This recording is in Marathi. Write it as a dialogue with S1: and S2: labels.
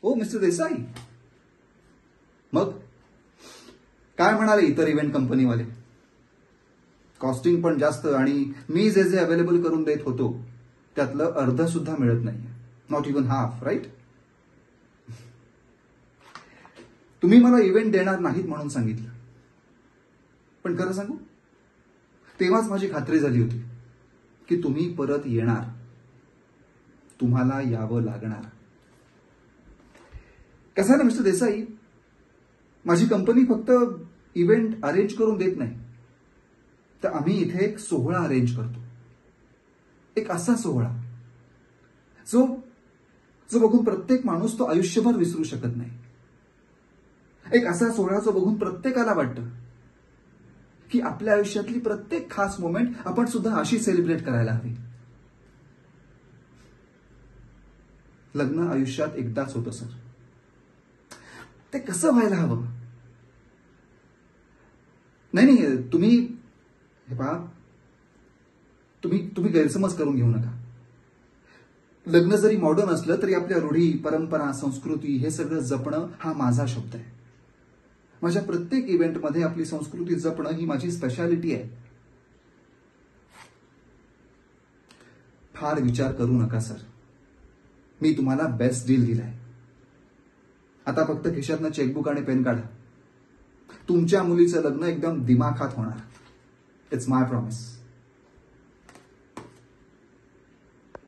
S1: ओ मिस्टर देसाई. मग काय म्हणाले इतर इव्हेंट कंपनीवाले? कॉस्टिंग पण जास्त आणि मी जे जे अवेलेबल करून देत होतो त्यातलं अर्ध सुद्धा मिळत नाहीये. Not even half, right? तुम्ही मला इव्हेंट देणार नाहीत म्हणून सांगितलं, पण खरं सांगू, तेव्हाच माझी खात्री झाली होती की तुम्ही परत येणार, तुम्हाला यावं लागणार. कसं आहे ना मिस्टर देसाई, माझी कंपनी फक्त इव्हेंट अरेंज करून देत नाही, तर आम्ही इथे एक सोहळा अरेंज करतो. एक असा सोहळा जो बघून प्रत्येक माणूस तो आयुष्यभर विसरू शकत नाही. एक असा सोहळा जो बघून प्रत्येकाला वाटतं की आपल्या आयुष्यातली प्रत्येक खास मोमेंट आपण सुद्धा अशी सेलिब्रेट करायला हवी. लग्न आयुष्यात एकदाच होतं सर. ते कसं व्हायला हवं? नाही, तुम्ही हे पहा, तुम्ही गैरसमज करून घेऊ नका. लग्न जरी मॉडर्न असलं तरी आपल्या रूढी, परंपरा, संस्कृती हे सगळं जपणं हा माझा शब्द आहे. माझ्या प्रत्येक इव्हेंटमध्ये आपली संस्कृती जपणं ही माझी स्पेशालिटी आहे. फार विचार करू नका सर. मी तुम्हाला बेस्ट डील दिलाय. आता फक्त खिशातनं चेकबुक आणि पेन काढा. तुमच्या मुलीचं लग्न एकदम दिमाखात होणार. It's my promise.